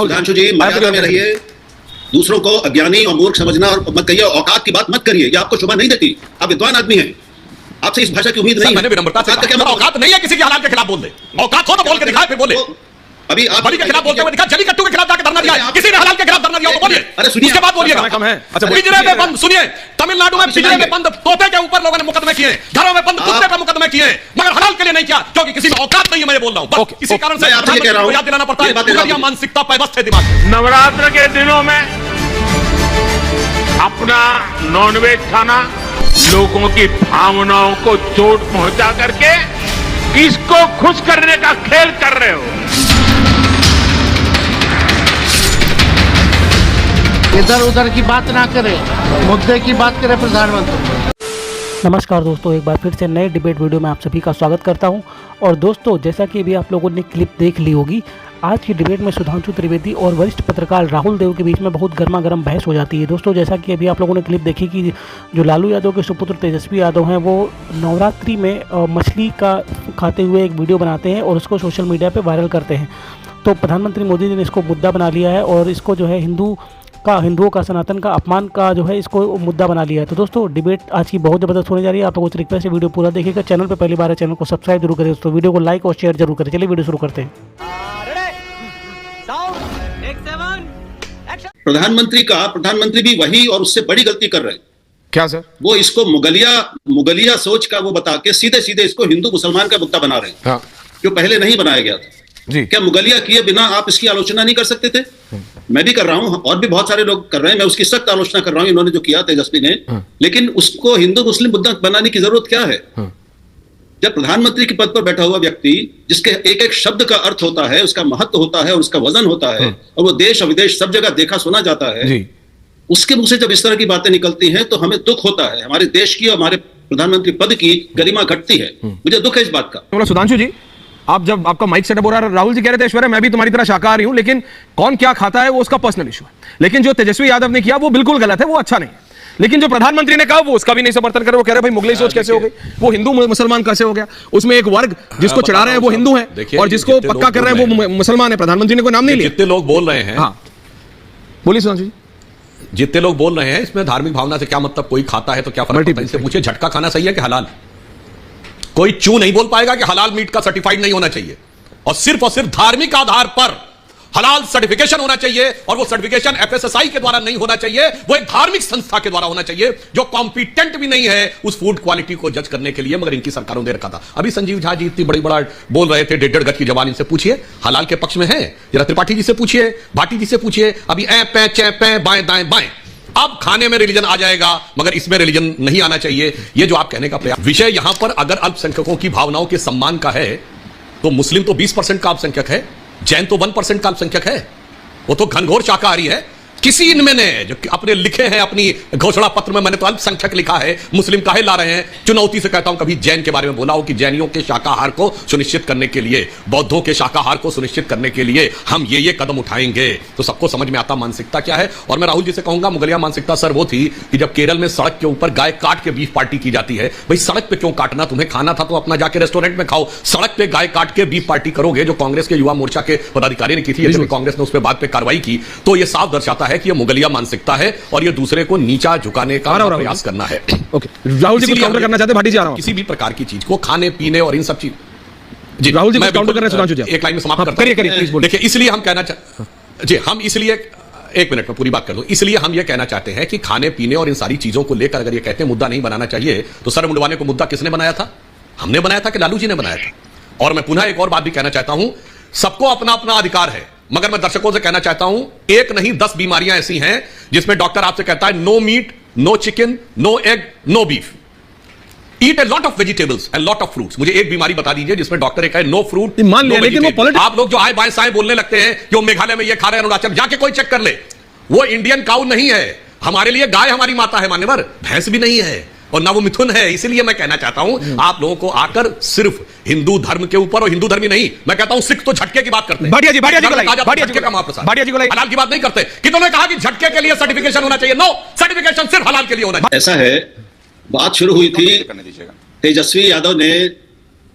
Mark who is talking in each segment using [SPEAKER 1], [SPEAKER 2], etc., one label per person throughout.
[SPEAKER 1] सुधांशु जी, मर्यादा में रहिए। दूसरों को अज्ञानी और मूर्ख समझना और मत कहिए, औकात की बात मत करिए, ये आपको शोभा नहीं देती। आप विद्वान आदमी हैं, आपसे इस भाषा की उम्मीद नहीं है।
[SPEAKER 2] मैंने विनम्रता से कहा, औकात नहीं है किसी की हालात के खिलाफ बोल दे। औकात हो तो बोल के दिखाए, फिर बोले। अभी आप बलि के खिलाफ बोलते हुए दिखा, जली कट्टू के खिलाफ जाकर धरना दिया, किसी ने हलाल के खिलाफ धरना दिया तो बोलिए। अरे सुनिए, उसके बाद बोलिएगा। पिंजरे में बंद, सुनिए, तमिलनाडु में पिंजरे में बंद तोते के ऊपर लोगों ने मुकदमे किए, घरों में बंद कुत्ते पे मुकदमे किए, मगर हलाल के लिए नहीं किया, क्योंकि किसी में औकात नहीं है। मैं बोल रहा हूं, इसी कारण से याद दिलाना पड़ता है, मानसिकता पैबस्त है दिमाग में।
[SPEAKER 3] नवरात्र के दिनों में अपना नॉनवेज खाना, लोगों की भावनाओं को चोट पहुंचा करके किसको खुश करने का खेल कर रहे हो?
[SPEAKER 4] इधर उधर की बात ना करें, मुद्दे की बात करें प्रधानमंत्री।
[SPEAKER 5] नमस्कार दोस्तों, एक बार फिर से नए डिबेट वीडियो में आप सभी का स्वागत करता हूं। और दोस्तों, जैसा कि अभी आप लोगों ने क्लिप देख ली होगी, आज की डिबेट में सुधांशु त्रिवेदी और वरिष्ठ पत्रकार राहुल देव के बीच में बहुत गर्मा गर्म बहस हो जाती है। दोस्तों, जैसा कि अभी आप लोगों ने क्लिप देखी कि जो लालू यादव के सुपुत्र तेजस्वी यादव हैं, वो नवरात्रि में मछली का खाते हुए एक वीडियो बनाते हैं और उसको सोशल मीडिया पर वायरल करते हैं। तो प्रधानमंत्री मोदी ने इसको मुद्दा बना लिया है और इसको जो है हिंदुओं का सनातन का अपमान का जो है इसको मुद्दा बना लिया है। तो दोस्तों, डिबेट आज की बहुत ज़बरदस्त होने जा रही है। आप लोगों से रिक्वेस्ट है, वीडियो पूरा देखिएगा। चैनल पे पहली बार है, चैनल को सब्सक्राइब जरूर करें दोस्तों, वीडियो को लाइक और शेयर जरूर करें। चलिए वीडियो शुरू करते हैं।
[SPEAKER 1] प्रधानमंत्री भी वही और उससे बड़ी गलती कर रहे हैं।
[SPEAKER 2] क्या सर?
[SPEAKER 1] वो इसको मुगलिया सोच का वो बता के सीधे सीधे इसको हिंदू मुसलमान का मुद्दा बना रहे हैं।
[SPEAKER 2] हाँ।
[SPEAKER 1] जो पहले नहीं बनाया गया था
[SPEAKER 2] जी।
[SPEAKER 1] क्या मुगलिया किए बिना आप इसकी आलोचना नहीं कर सकते थे? मैं भी कर रहा हूं और भी बहुत सारे लोग कर रहे हैं। मैं उसकी सख्त आलोचना कर रहा हूं, इन्होंने जो किया तेजस्वी ने। लेकिन उसको हिंदू मुस्लिम मुद्दा बनाने की जरूरत क्या है? जब प्रधानमंत्री के पद पर बैठा हुआ व्यक्ति, जिसके एक एक शब्द का अर्थ होता है, उसका महत्व होता है और उसका वजन होता है, और वो देश और विदेश सब जगह देखा सुना जाता है जी। उसके मुंह से जब इस तरह की बातें निकलती हैं तो हमें दुख होता है। हमारे देश की और हमारे प्रधानमंत्री पद की गरिमा घटती है। मुझे दुख है इस बात का।
[SPEAKER 2] सुधांशु जी, आप जब आपका माइक सेटअप हो रहा है, राहुल जी कह रहे थे ऐश्वर्या मैं भी तुम्हारी तरह शाकाहारी हूं, लेकिन कौन क्या खाता है वो उसका पर्सनल इशू है। लेकिन जो तेजस्वी यादव ने किया वो बिल्कुल गलत है, वो अच्छा नहीं है। लेकिन जो प्रधानमंत्री ने कहा वो उसका भी नहीं समर्थन कर रहे। वो कह रहे भाई मुगलई सोच कैसे हो गई, वो हिंदू मुसलमान कैसे हो गया? उसमें एक वर्ग जिसको चढ़ा रहे हैं वो हिंदू है और जिसको पक्का कर रहे हैं वो मुसलमान है। प्रधानमंत्री ने कोई नाम नहीं लिया।
[SPEAKER 6] जितने लोग बोल रहे हैं,
[SPEAKER 2] हाँ बोलिए सुधांशु जी,
[SPEAKER 6] जितने लोग बोल रहे हैं इसमें धार्मिक भावना से क्या मतलब? कोई खाता है तो क्या फर्क पड़ता है? इससे पूछे झटका खाना सही है कि हलाल? कोई चू नहीं बोल पाएगा कि हलाल मीट का सर्टिफाइड नहीं होना चाहिए, और सिर्फ धार्मिक आधार पर हलाल सर्टिफिकेशन होना चाहिए। और वो सर्टिफिकेशन एफएसएसआई के द्वारा नहीं होना चाहिए, वो एक धार्मिक संस्था के द्वारा होना चाहिए जो कॉम्पिटेंट भी नहीं है उस फूड क्वालिटी को जज करने के लिए। मगर इनकी सरकारों ने रखा था। अभी संजीव झा जी इतनी बड़ी बड़ा बोल रहे थे, 1.5 गज की जबान। इनसे पूछिए हलाल के पक्ष में है, जरा त्रिपाठी जी से पूछिए, भाटी जी से पूछिए। अभी ऐ पै चै पै बाएं दाएं बाएं, अब खाने में रिलीजन आ जाएगा मगर इसमें रिलीजन नहीं आना चाहिए। ये जो आप कहने का प्रयास, विषय यहां पर अगर अल्पसंख्यकों की भावनाओं के सम्मान का है तो मुस्लिम तो 20% का अल्पसंख्यक है, जैन तो 1% का अल्पसंख्यक है, वो तो घनघोर शाकाहारी है। किसी इनमें ने जो अपने लिखे हैं अपनी घोषणा पत्र में, मैंने तो अल्पसंख्यक लिखा है, मुस्लिम काहे ला रहे हैं? चुनौती से कहता हूं कभी जैन के बारे में बोला हो कि जैनियों के शाकाहार को सुनिश्चित करने के लिए, बौद्धों के शाकाहार को सुनिश्चित करने के लिए हम ये कदम उठाएंगे, तो सबको समझ में आता मानसिकता क्या है। और मैं राहुल जी से कहूंगा, मुगलिया मानसिकता सर वो थी कि जब केरल में सड़क के ऊपर गाय काट के बीफ पार्टी की जाती है। भाई सड़क पे क्यों काटना? तुम्हें खाना था तो अपना जाके रेस्टोरेंट में खाओ, सड़क पे गाय काट के बीफ पार्टी करोगे, जो कांग्रेस के युवा मोर्चा के पदाधिकारी ने की थी। जब कांग्रेस ने उस पर बाद पे कार्रवाई की तो यह साफ दर्शाता है कि यह मुगलिया मानसिकता है और ये दूसरे को नीचा झुकाने का प्रयास करना है।
[SPEAKER 2] ओके, राहुल जी काउंटर करना चाहते हैं, भाटी जी आ रहा हूं।
[SPEAKER 6] किसी भी प्रकार की चीज को, खाने पीने और इन सब चीज
[SPEAKER 2] जी, राहुल जी काउंटर करना सुधांशु जी,
[SPEAKER 6] एक लाइन में समाप्त करता हूं।
[SPEAKER 2] करिए प्लीज बोलिए।
[SPEAKER 6] देखिए, इसलिए हम कहना जी, हम इसलिए एक मिनट में पूरी बात कर दूं। इसलिए हम यह कहना चाहते हैं कि खाने पीने और इन सारी चीजों को लेकर अगर ये कहते हैं मुद्दा नहीं बनाना चाहिए, तो सर मुंडवाने को मुद्दा किसने बनाया था? हमने बनाया था कि लालू जी ने बनाया था? और मैं पुनः एक और बात भी कहना चाहता हूं, सबको अपना अपना अधिकार है, मगर मैं दर्शकों से कहना चाहता हूं एक नहीं 10 बीमारियां ऐसी हैं जिसमें डॉक्टर आपसे कहता है no meat, no chicken, no egg, no beef, eat a lot of vegetables and lot of fruits. मुझे एक बीमारी बता दीजिए जिसमें डॉक्टर एक है नो फ्रूट,
[SPEAKER 2] मान लिया, लेकिन वो
[SPEAKER 6] आप लोग जो आए बाएं साएं बोलने लगते हैं कि वो मेघालय में ये खा रहे हैं, अरुणाचल, जाके कोई चेक कर ले, वो इंडियन काउ नहीं है। हमारे लिए गाय हमारी माता है मान्यवर, भैंस भी नहीं है और ना वो मिथुन है। इसलिए मैं कहना चाहता हूं आप लोगों को आकर सिर्फ हिंदू धर्म के ऊपर, और हिंदू धर्म ही नहीं, मैं कहता हूं सिख तो झटके की बात करते हैं।
[SPEAKER 2] भाटिया जी
[SPEAKER 6] हलाल की बात नहीं करते। किन्होंने कहा कि झटके के लिए सर्टिफिकेशन होना चाहिए? नो, सर्टिफिकेशन सिर्फ हलाल के लिए होना चाहिए।
[SPEAKER 1] ऐसा है, बात शुरू हुई थी तेजस्वी यादव ने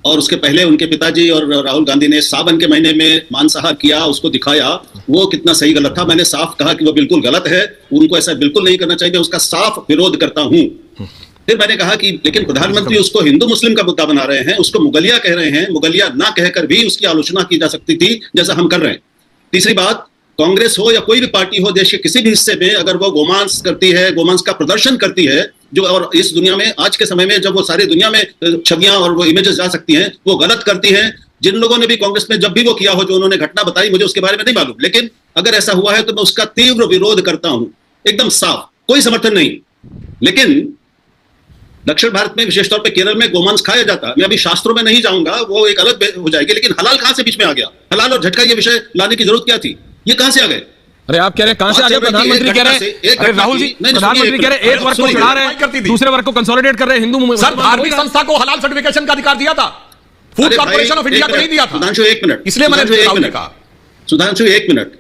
[SPEAKER 1] और उसके पहले उनके पिताजी और राहुल गांधी ने सावन के महीने में मांसाहार किया, उसको दिखाया, वो कितना सही गलत था। मैंने साफ कहा कि वो बिल्कुल गलत है, उनको ऐसा बिल्कुल नहीं करना चाहिए, उसका साफ विरोध करता हूं। फिर मैंने कहा कि लेकिन प्रधानमंत्री उसको हिंदू मुस्लिम का मुद्दा बना रहे हैं, उसको मुगलिया कह रहे हैं, मुगलिया ना कहकर भी उसकी आलोचना की जा सकती थी जैसा हम कर रहे हैं। तीसरी बात, कांग्रेस हो या कोई भी पार्टी हो, देश के किसी भी हिस्से में अगर वो गोमांस करती है, गोमांस का प्रदर्शन करती है, जो और इस दुनिया में आज के समय में जब वो सारी दुनिया में छवियां और वो इमेजेस जा सकती हैं, वो गलत करती हैं। जिन लोगों ने भी कांग्रेस में जब भी वो किया हो, जो उन्होंने घटना बताई, मुझे उसके बारे में नहीं मालूम, लेकिन अगर ऐसा हुआ है तो मैं उसका तीव्र विरोध करता हूं, एकदम साफ, कोई समर्थन नहीं। लेकिन दक्षिण भारत में, विशेष तौर पे केरल में गोमांस खाया जाता है। मैं अभी शास्त्रों में नहीं जाऊंगा, वो एक अलग हो जाएगी, लेकिन हलाल कहां से बीच में आ गया? हलाल और झटका ये विषय लाने की जरूरत क्या थी? ये कहां से आ गए?
[SPEAKER 7] अरे आप कह रहे हैं कहां से आ गए? प्रधानमंत्री कह रहे हैं, अरे राहुल जी, प्रधानमंत्री कह रहे हैं एक वर्ग को चढ़ा रहे हैं, दूसरे वर्ग को कंसोलिडेट कर रहे हैं। हिंदू
[SPEAKER 6] सर, धार्मिक संस्था को हलाल सर्टिफिकेशन का अधिकार दिया था, फूड कॉर्पोरेशन ऑफ इंडिया को नहीं दिया था।
[SPEAKER 1] सुधांशु एक मिनट,
[SPEAKER 6] इसलिए मैंने कहा,
[SPEAKER 1] सुधांशु एक मिनट,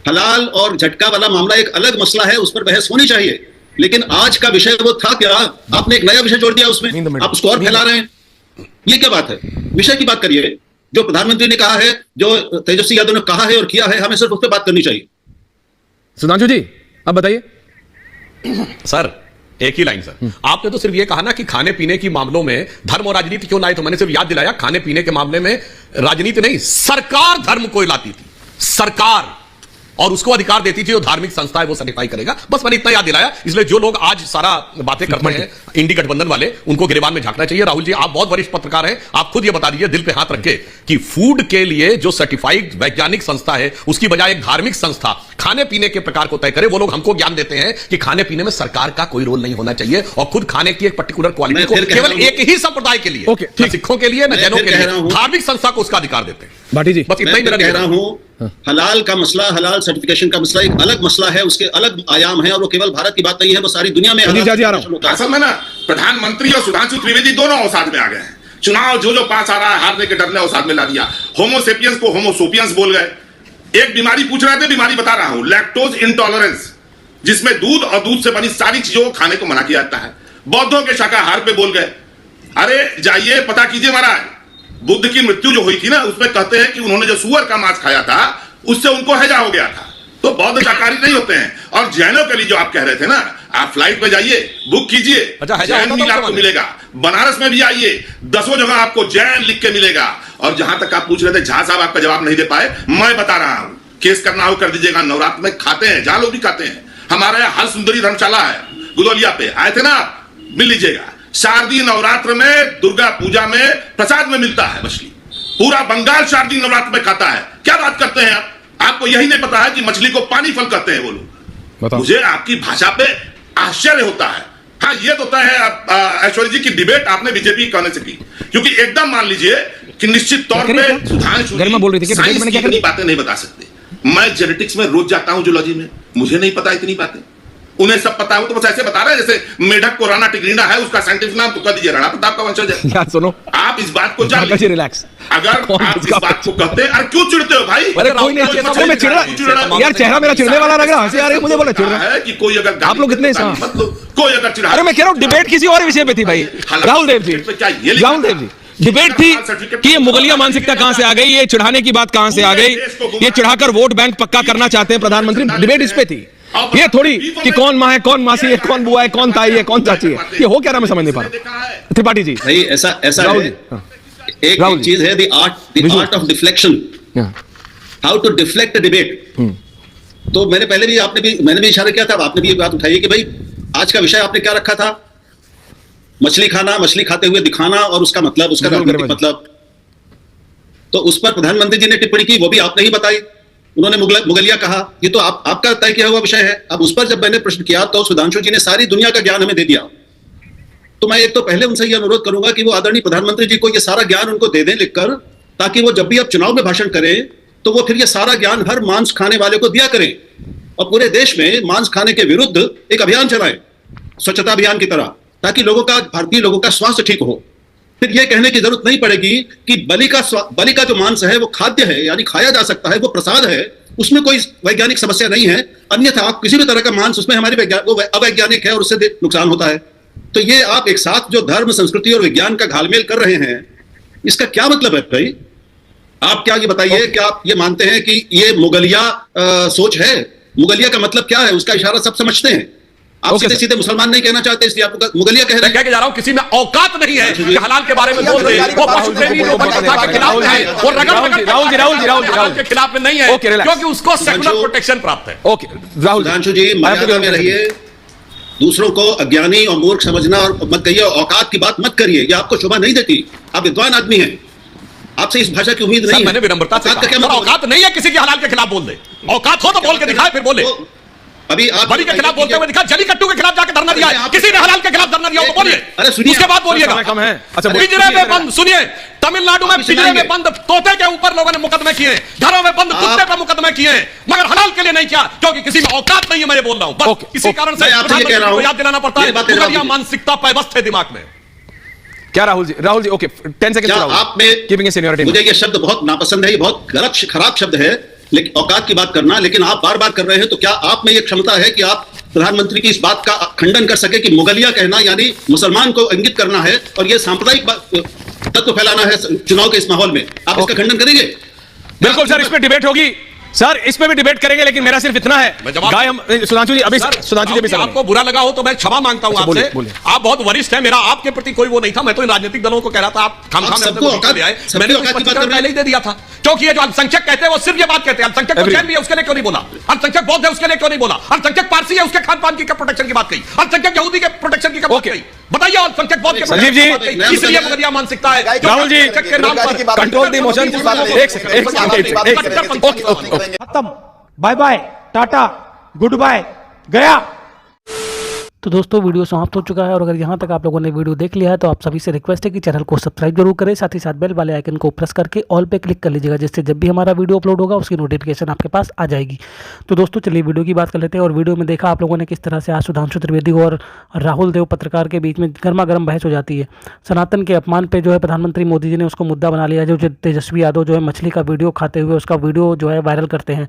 [SPEAKER 1] हलाल और झटका वाला मामला एक अलग मसला है, उस पर बहस होनी चाहिए। लेकिन आज का विषय वो था क्या? आपने एक नया विषय जोड़ दिया उसमें, आप उसको और फैला रहे हैं। ये क्या बात है? विषय की बात करिए। जो प्रधानमंत्री ने कहा है, जो तेजस्वी यादव ने कहा है और किया है, हमें सिर्फ उस पर बात करनी चाहिए।
[SPEAKER 7] सुधांशु जी, अब बताइए।
[SPEAKER 6] सर एक ही लाइन सर, आपने तो सिर्फ ये कहा ना कि खाने पीने की मामलों में धर्म और राजनीति क्यों लाए, तो मैंने सिर्फ याद दिलाया खाने पीने के मामले में राजनीति नहीं, सरकार धर्म को लाती थी, सरकार, और उसको अधिकार देती थी, जो धार्मिक संस्था है वो सर्टिफाई करेगा। बस मैंने इतना याद दिलाया। इसलिए जो लोग आज सारा बातें करते हैं इंडी गठबंधन वाले, उनको गिरबान में झांकना चाहिए। राहुल जी, आप बहुत वरिष्ठ पत्रकार हैं, आप खुद ये बता दीजिए दिल पे हाथ रख के कि फूड के लिए जो सर्टिफाइड वैज्ञानिक संस्था है, उसकी बजाय एक धार्मिक संस्था खाने पीने के प्रकार को तय करे। वो लोग हमको ज्ञान देते हैं कि खाने पीने में सरकार का कोई रोल नहीं होना चाहिए, और खुद खाने की एक पर्टिकुलर क्वालिटी को केवल एक ही संप्रदाय के लिए, न सिखों के लिए, न जैनों के लिए, धार्मिक संस्था को उसका अधिकार देते हैं।
[SPEAKER 7] भाटी जी,
[SPEAKER 1] बस इतना ही कह रहा हूं, हलाल का मसला, हलाल सर्टिफिकेशन का मसला एक अलग मसला है, उसके अलग आयाम है, और वो केवल भारत की बात नहीं है, वो सारी दुनिया में
[SPEAKER 3] असल में ना प्रधानमंत्री और सुधांशु त्रिवेदी दोनों औसाद में आ गए हैं। चुनाव जो पास आ रहा है, हारने के डर ने औसाद में ला दिया। होमोसेपियंस को होमोसोपियंस बोल गए। एक बीमारी पूछ रहे थे, बीमारी बता रहा हूं, लैक्टोज इंटॉलरेंस, जिसमें दूध और दूध से बनी सारी चीजों को खाने को मना किया जाता है। बौद्धों के शाकाहार पे बोल गए। अरे जाइए पता कीजिए महाराज, बुद्ध की मृत्यु जो हुई थी ना, उसमें कहते हैं कि उन्होंने जो सुअर का मांस खाया था, उससे उनको हैजा हो गया था। तो बौद्ध शाकाहारी नहीं होते हैं। और जैनों के लिए जो आप कह रहे थे ना, आप फ्लाइट पे जाइए, बुक कीजिए, जैन मील आपको मिलेगा। बनारस में भी आइए, 10 जगह आपको जैन लिख के मिलेगा। और जहां तक आप पूछ रहे थे, झा साहब आपका जवाब नहीं दे पाए, मैं बता रहा हूं, केस करना हो कर दीजिएगा। नवरात्र में खाते हैं, जहां लोग भी खाते हैं। हमारे यहाँ हर सुंदरी धर्मशाला है गुदौलिया पे, आए थे ना आप, मिल लीजिएगा। शारदीय नवरात्र में, दुर्गा पूजा में प्रसाद में मिलता है मछली। पूरा बंगाल शारदीय नवरात्र में खाता है। क्या बात करते हैं आप? आपको यही नहीं पता है कि मछली को पानी फल कहते हैं वो लोग। मुझे आपकी भाषा पे आश्चर्य होता है। हाँ, ये तो तय है ऐश्वर्य जी की डिबेट आपने बीजेपी कहने से की, क्योंकि एकदम मान लीजिए कि निश्चित तौर पे सुधांशु साइंस की इतनी बातें नहीं बता सकते। मैं जेनेटिक्स में रोज जाता हूं, जूलॉजी में, मुझे नहीं पता इतनी बातें। उन्हें सब पता है, तो बस ऐसे बता रहे हैं जैसे मेढक को राणा टिग्रीना है, उसका साइंटिफिक नाम तो कह दीजिए राणा प्रताप का वंशज है।
[SPEAKER 7] यार सुनो,
[SPEAKER 3] आप इस बात को जान लीजिए।
[SPEAKER 7] रिलैक्स।
[SPEAKER 3] अगर आप इस बात को कहते हैं, अरे क्यों चिढ़ते हो भाई?
[SPEAKER 7] अरे कोई नहीं, मैं चिढ़ रहा यार, चेहरा मेरा चिढ़ने वाला लग रहा है। मुझे बोला चिढ़ रहा
[SPEAKER 3] है कि कोई अगर
[SPEAKER 7] आप लोग कितने
[SPEAKER 3] कोई अगर चिढ़ा,
[SPEAKER 7] अरे मैं कह रहा हूँ डिबेट किसी और विषय पे थी भाई। राहुल देव जी, राहुल देव जी, डिबेट थी कि ये मुगलिया मानसिकता कहां से आ गई, ये चिढ़ाने की बात कहां से आ गई, ये चिढ़ाकर वोट बैंक पक्का करना चाहते हैं प्रधानमंत्री। डिबेट इस पे थी, ये थोड़ी कि कौन माँ है, कौन मासी है, कौन बुआ है, कौन ताई है, कौन चाची है। ये हो क्या रहा, मैं समझ नहीं पा रहा। त्रिपाठी जी,
[SPEAKER 1] नहीं ऐसा है। एक चीज है, the art of deflection, how to deflect debate. तो मैंने पहले भी मैंने भी इशारा किया था, आपने भी ये बात उठाई कि भाई आज का विषय आपने क्या रखा था? मछली खाना, मछली खाते हुए दिखाना, और उसका मतलब, उसका राजनीतिक मतलब। तो उस पर प्रधानमंत्री जी ने टिप्पणी की, वो भी आपने ही बताई। उन्होंने मुगलिया कहा। ये तो आपका तय किया हुआ विषय है। अब उस पर जब मैंने प्रश्न किया तो सुधांशु जी ने सारी दुनिया का ज्ञान हमें दे दिया। तो मैं एक तो पहले उनसे ये अनुरोध करूंगा कि वो आदरणीय प्रधानमंत्री जी को ये सारा ज्ञान उनको दे दें लिखकर, ताकि वो जब भी अब चुनाव में भाषण करें तो वो फिर ये सारा ज्ञान हर मांस खाने वाले को दिया करें, और पूरे देश में मांस खाने के विरुद्ध एक अभियान चलाएं, स्वच्छता अभियान की तरह, ताकि लोगों का, भारतीय लोगों का स्वास्थ्य ठीक हो। फिर यह कहने की जरूरत नहीं पड़ेगी कि बलि का जो मांस है वो खाद्य है, यानी खाया जा सकता है, वो प्रसाद है, उसमें कोई वैज्ञानिक समस्या नहीं है। अन्यथा आप किसी भी तरह का मांस, उसमें हमारी वो अवैज्ञानिक है और उससे नुकसान होता है। तो ये आप एक साथ जो धर्म, संस्कृति और विज्ञान का घालमेल कर रहे हैं, इसका क्या मतलब है भाई? आप क्या ये बताइए, क्या आप ये मानते हैं कि ये मुगलिया सोच है? मुगलिया का मतलब क्या है? उसका इशारा सब समझते हैं। आप सीधे सीधे मुसलमान नहीं कहना चाहते, इसलिए आपको मुगलिया कह रहे हैं।
[SPEAKER 6] कह के जा रहा हूं, किसी में औकात नहीं है कि हलाल के बारे में बोल दे। वो पशु प्रेमी लोगों के खिलाफ है, वो राहुल के खिलाफ में नहीं है, क्योंकि उसको सेकुलर प्रोटेक्शन प्राप्त है।
[SPEAKER 7] ओके राहुल
[SPEAKER 1] सुधांशु जी, मर्यादा में रहिए, दूसरों को अज्ञानी और मूर्ख समझना और मत कहिए, औकात की बात मत करिए, ये आपको शोभा नहीं देती। आप विद्वान आदमी हैं, आपसे इस भाषा की उम्मीद नहीं है।
[SPEAKER 6] मैंने विनम्रता से कहा, औकात नहीं है किसी के हलाल के खिलाफ बोल दे। औकात हो तो बोल के दिखाए, फिर बोले।
[SPEAKER 1] अभी आप
[SPEAKER 6] बलि के खिलाफ बोलते हुए दिखा, जलीकट्टू के खिलाफ जाके धरना दिया है, किसी ने हलाल के खिलाफ धरना दिया हो तो बोलिए।
[SPEAKER 1] अरे सुनिए,
[SPEAKER 6] उसके बाद बोलिएगा।
[SPEAKER 7] अच्छा,
[SPEAKER 6] पिंजरे में बंद, सुनिए, तमिलनाडु में पिंजरे में बंद तोते के ऊपर लोगों ने मुकदमे किए, घरों में बंद कुत्ते पर मुकदमे किए, मगर हलाल के लिए नहीं किया, क्योंकि किसी में औकात नहीं है। मैं बोल रहा हूं बस इसी कारण से प्रधानमंत्री को याद दिलाना पड़ता है, मुगलिया मानसिकता पैबस्त है दिमाग में।
[SPEAKER 7] क्या राहुल जी ओके 10 सेकंड
[SPEAKER 1] आप में
[SPEAKER 7] कीपिंग सीनियरिटी।
[SPEAKER 1] मुझे ये शब्द बहुत नापसंद है, ये बहुत गलत खराब शब्द है, लेकिन औकात की बात करना, लेकिन आप बार बार कर रहे हैं, तो क्या आप में ये क्षमता है कि आप प्रधानमंत्री की इस बात का खंडन कर सके कि मुगलिया कहना यानी मुसलमान को इंगित करना है और ये सांप्रदायिक तत्व फैलाना है चुनाव के इस माहौल में? आप इसका खंडन करेंगे?
[SPEAKER 7] बिल्कुल सर, इस पे डिबेट होगी सर, इस पे भी डिबेट करेंगे, लेकिन मेरा सिर्फ इतना है, सुधांशु जी अभी सुधांशु जी भी
[SPEAKER 6] आपको बुरा लगा हो तो मैं क्षमा मांगता हूं आपसे। आप बहुत वरिष्ठ हैं, मेरा आपके प्रति कोई वो नहीं था, मैं तो इन राजनीतिक दलों को कह रहा था आप मैंने पहले ही दे दिया था, क्योंकि ये जो अल्पसंख्यक कहते हैं वो सिर्फ ये बात कहते हैं, अल्पसंख्यक को चैन भी है उसके लिए क्यों नहीं बोला, अल्पसंख्यक बौद्ध है उसके लिए क्यों नहीं बोला, अल्पसंख्यक पारसी है उसके खान पान की प्रोटेक्शन की बात कही, अल्पसंख्यक यहूदी के प्रोटेक्शन की बात कही, बताइए अल्पसंख्यक बौद्ध के
[SPEAKER 7] संजीव जी,
[SPEAKER 6] इसलिए मुगलिया मानसिकता है।
[SPEAKER 7] Rahul ji control the emotion,
[SPEAKER 5] खत्म, bye bye, tata, goodbye, गया। तो दोस्तों वीडियो समाप्त हो चुका है, और अगर यहाँ तक आप लोगों ने वीडियो देख लिया है तो आप सभी से रिक्वेस्ट है कि चैनल को सब्सक्राइब जरूर करें, साथ ही साथ बेल वाले आइकन को प्रेस करके ऑल पे क्लिक कर लीजिएगा, जिससे जब भी हमारा वीडियो अपलोड होगा उसकी नोटिफिकेशन आपके पास आ जाएगी। तो दोस्तों चलिए वीडियो की बात कर लेते हैं। और वीडियो में देखा आप लोगों ने किस तरह से आज सुधांशु त्रिवेदी और राहुल देव पत्रकार के बीच में गर्मा गर्म बहस हो जाती है। सनातन के अपमान पर जो है प्रधानमंत्री मोदी जी ने उसको मुद्दा बना लिया, जो तेजस्वी यादव जो है मछली का वीडियो खाते हुए उसका वीडियो जो है वायरल करते हैं,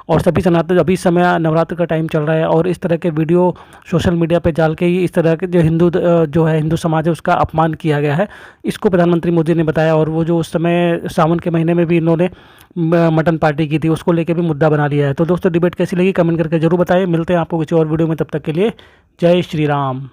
[SPEAKER 5] और सभी सनातन अभी समय नवरात्र का टाइम चल रहा है और इस तरह के वीडियो सोशल मीडिया पर डाल के ही इस तरह के जो हिंदू समाज है उसका अपमान किया गया है, इसको प्रधानमंत्री मोदी ने बताया। और वो जो उस समय सावन के महीने में भी इन्होंने मटन पार्टी की थी, उसको लेके भी मुद्दा बना लिया है। तो दोस्तों डिबेट कैसी लगी कमेंट करके जरूर बताएं। मिलते हैं आपको किसी और वीडियो में, तब तक के लिए जय श्री राम।